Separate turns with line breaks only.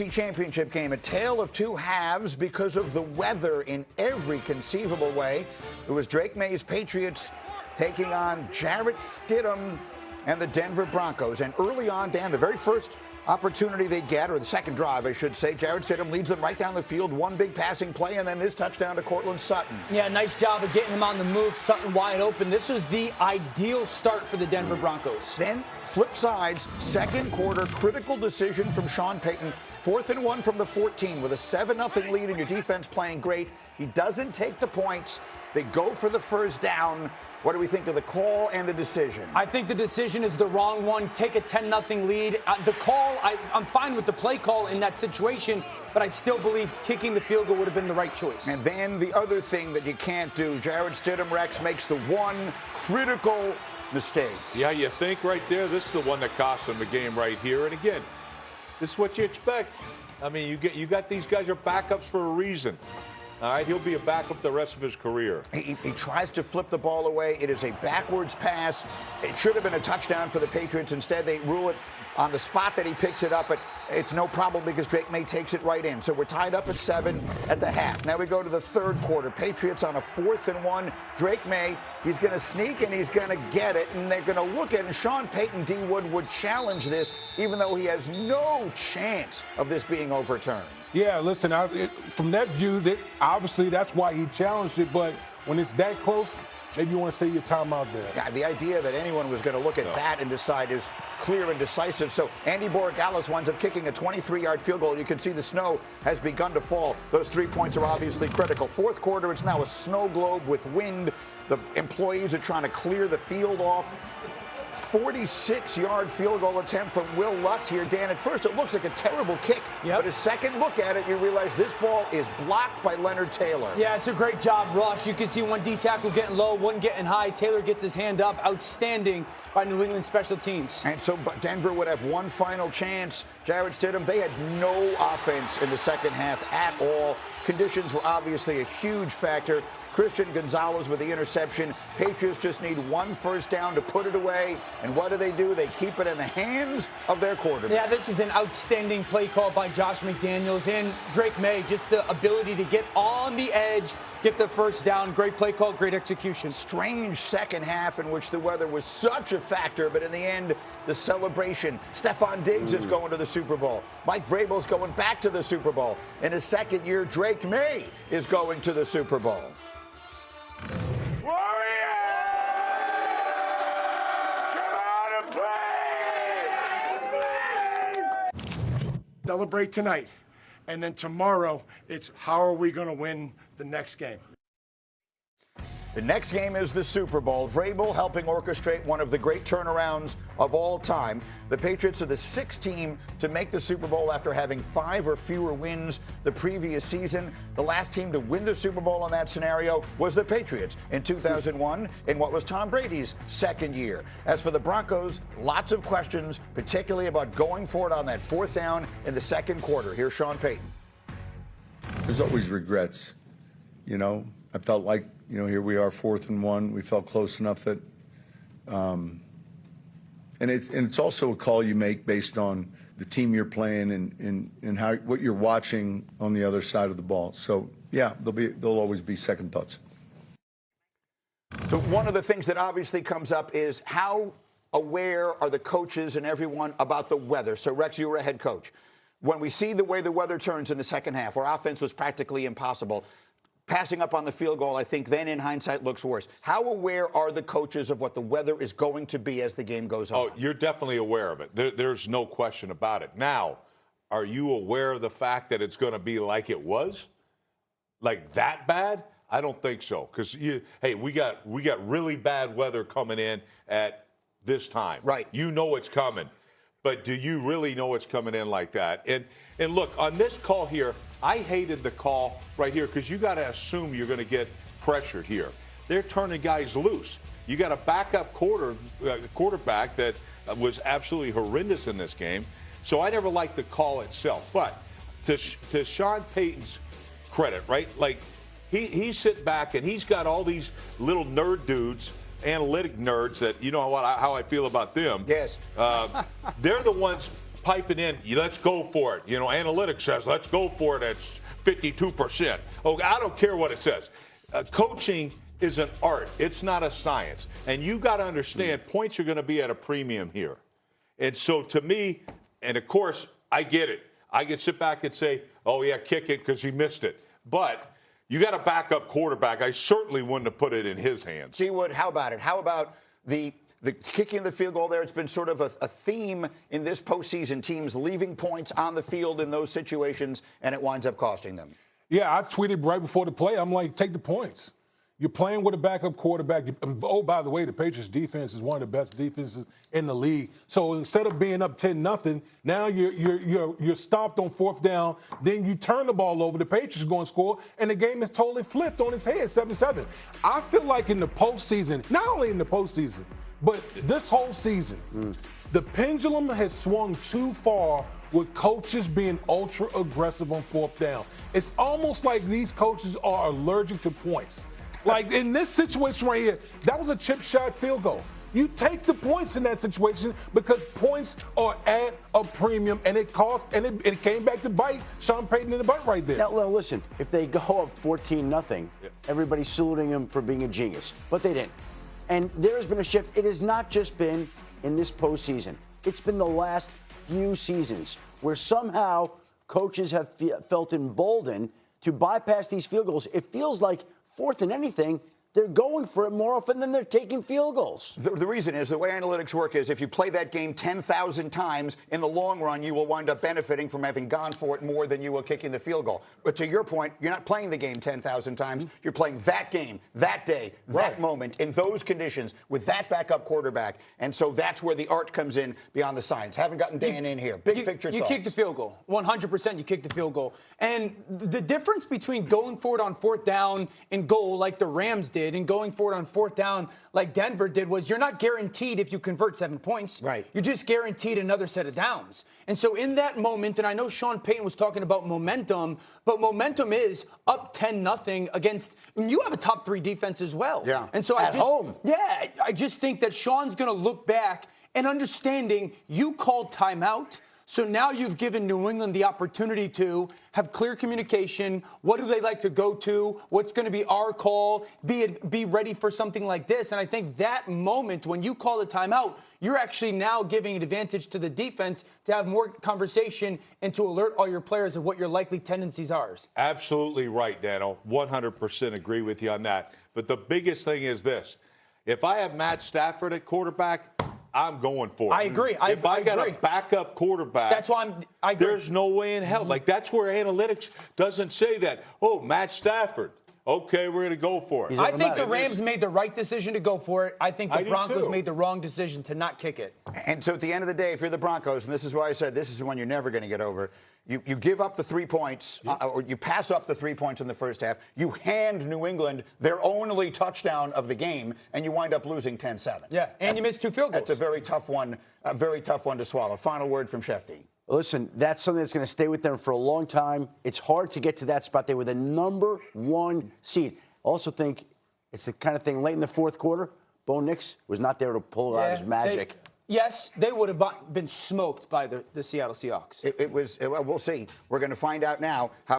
Championship game, a tale of two halves because of the weather in every conceivable way. It was Drake May's Patriots taking on Jarrett Stidham and the Denver Broncos. And early on, Dan, the very first opportunity they get, or the second drive, I should say, Jarrett Stidham leads them right down the field, one big passing play, and then this touchdown to Cortland Sutton.
Yeah, nice job of getting him on the move. Sutton wide open. This was the ideal start for the Denver Broncos.
Then, flip sides, second quarter, critical decision from Sean Payton. 4th and 1 from the 14 with a 7-0 lead and your defense playing great. He doesn't take the points. They go for the first down. What do we think of the call and the decision?
I think the decision is the wrong one. Take a 10-0 lead. The call, I'm fine with the play call in that situation, but I still believe kicking the field goal would have been the right choice.
And then the other thing that you can't do, Jarrett Stidham, Rex, makes the one critical mistake.
Yeah, you think right there, this is the one that cost them the game right here. And again, this is what you expect. I mean, you got these guys are backups for a reason. All right, he'll be a backup the rest of his career.
He tries to flip the ball away. It is a backwards pass. It should have been a touchdown for the Patriots. Instead, they rule it on the spot that he picks it up, but it's no problem because Drake May takes it right in. So we're tied up at 7 at the half. Now we go to the third quarter. Patriots on a 4th and 1. Drake May, he's going to sneak and he's going to get it, and they're going to look at it. And Sean Payton, D. Wood, would challenge this, even though he has no chance of this being overturned.
Yeah, listen, from that view, obviously that's why he challenged it, but when it's that close, maybe you want to say your timeout there.
Yeah, the idea that anyone was going to look at that and decide is clear and decisive. So Andy Borregales winds up kicking a 23-yard field goal. You can see the snow has begun to fall. Those 3 points are obviously critical. Fourth quarter, it's now a snow globe with wind. The employees are trying to clear the field off. 46-yard field goal attempt from Will Lutz here. Dan, at first it looks like a terrible kick, but a second look at it, you realize this ball is blocked by Leonard Taylor.
Yeah, it's a great job, Rush. You can see one D tackle getting low, one getting high. Taylor gets his hand up. Outstanding by New England special teams.
And so Denver would have one final chance. Jarrett Stidham, they had no offense in the second half at all. Conditions were obviously a huge factor. Christian Gonzalez with the interception. Patriots just need one first down to put it away. And what do? They keep it in the hands of their quarterback.
Yeah, this is an outstanding play call by Josh McDaniels and Drake May. Just the ability to get on the edge, get the first down. Great play call, great execution.
Strange second half in which the weather was such a factor, but in the end, the celebration. Stephon Diggs is going to the Super Bowl. Mike Vrabel's going back to the Super Bowl. In his second year, Drake May is going to the Super Bowl.
Celebrate tonight, and then tomorrow it's how are we going to win the next game.
The next game is the Super Bowl. Vrabel helping orchestrate one of the great turnarounds of all time. The Patriots are the 6th team to make the Super Bowl after having 5 or fewer wins the previous season. The last team to win the Super Bowl in that scenario was the Patriots in 2001 in what was Tom Brady's second year. As for the Broncos, lots of questions, particularly about going for it on that 4th down in the second quarter. Here's Sean Payton.
There's always regrets. You know, I felt like, here we are, 4th and 1. We felt close enough that, and it's also a call you make based on the team you're playing and how what you're watching on the other side of the ball. So yeah, there'll always be second thoughts.
So one of the things that obviously comes up is how aware are the coaches and everyone about the weather? So Rex, you were a head coach. When we see the way the weather turns in the second half, where offense was practically impossible, passing up on the field goal, I think then in hindsight looks worse. How aware are the coaches of what the weather is going to be as the game goes on?
Oh, you're definitely aware of it. There's no question about it. Now, are you aware of the fact that it's going to be like it was? Like that bad? I don't think so. Because, hey, we got really bad weather coming in at this time.
Right.
You know it's coming. But do you really know it's coming in like that? And look, on this call here, I hated the call right here because you got to assume you're going to get pressured here. They're turning guys loose. You got a backup quarterback that was absolutely horrendous in this game. So I never liked the call itself. But to Sean Payton's credit, right? Like he's sitting back and he's got all these little nerd dudes, analytic nerds that you know how I feel about them.
Yes.
They're the ones piping in, let's go for it. You know, analytics says, let's go for it at 52%. Oh, I don't care what it says. Coaching is an art. It's not a science. And you got to understand, points are going to be at a premium here. And so to me, and of course, I get it. I can sit back and say, oh, yeah, kick it because he missed it. But you got a backup quarterback. I certainly wouldn't have put it in his hands.
G-Wood, how about it? How about the kicking the field goal there? It's been sort of a theme in this postseason, teams leaving points on the field in those situations, and it winds up costing them.
Yeah, I tweeted right before the play. I'm like, take the points. You're playing with a backup quarterback. Oh, by the way, the Patriots defense is one of the best defenses in the league. So instead of being up 10-0, now you're stopped on 4th down. Then you turn the ball over. The Patriots are going to score, and the game is totally flipped on its head, 7-7. I feel like in the postseason, not only in the postseason, but this whole season, the pendulum has swung too far with coaches being ultra aggressive on 4th down. It's almost like these coaches are allergic to points. Like in this situation right here, that was a chip shot field goal. You take the points in that situation because points are at a premium, and it cost, and it came back to bite Sean Payton in the butt right there.
Now, listen, if they go up 14-0, everybody's saluting him for being a genius, but they didn't. And there has been a shift. It has not just been in this postseason. It's been the last few seasons where somehow coaches have felt emboldened to bypass these field goals. It feels like 4th and anything, they're going for it more often than they're taking field goals.
The reason is the way analytics work is if you play that game 10,000 times, in the long run, you will wind up benefiting from having gone for it more than you will kicking the field goal. But to your point, you're not playing the game 10,000 times. You're playing that game, that day, that moment, in those conditions, with that backup quarterback. And so that's where the art comes in beyond the science. Haven't gotten Dan in here. Big picture
You
thoughts.
kick the field goal. 100% you kick the field goal. And the difference between going for it on 4th down and goal like the Rams did and going for it on 4th down like Denver did was you're not guaranteed if you convert 7 points.
Right.
You're just guaranteed another set of downs. And so in that moment, and I know Sean Payton was talking about momentum, but momentum is up 10-0 against, and you have a top 3 defense as well.
Yeah.
And so
At home.
Yeah, I just think that Sean's going to look back and understanding you called timeout. So now you've given New England the opportunity to have clear communication. What do they like to go to? What's going to be our call? Be ready for something like this. And I think that moment when you call the timeout, you're actually now giving an advantage to the defense to have more conversation and to alert all your players of what your likely tendencies are.
Absolutely right, Dano. 100% agree with you on that. But the biggest thing is this. If I have Matt Stafford at quarterback, I'm going for it.
I agree.
If I got a backup quarterback,
that's why I agree.
There's no way in hell. Like, that's where analytics doesn't say that. Oh, Matt Stafford. Okay, we're going to go for it.
I think the Rams made the right decision to go for it. I think the Broncos made the wrong decision to not kick it.
And so at the end of the day, if you're the Broncos, and this is why I said this is the one you're never going to get over, you give up the 3 points, or you pass up the 3 points in the first half, you hand New England their only touchdown of the game, and you wind up losing 10-7.
Yeah, and you missed 2 field goals.
That's a very tough one to swallow. Final word from Shefty.
Listen, that's something that's going to stay with them for a long time. It's hard to get to that spot. They were the number 1 seed. Also think it's the kind of thing late in the 4th quarter, Bo Nix was not there to pull out his magic.
Yes, they would have been smoked by the Seattle Seahawks.
We'll see. We're going to find out now how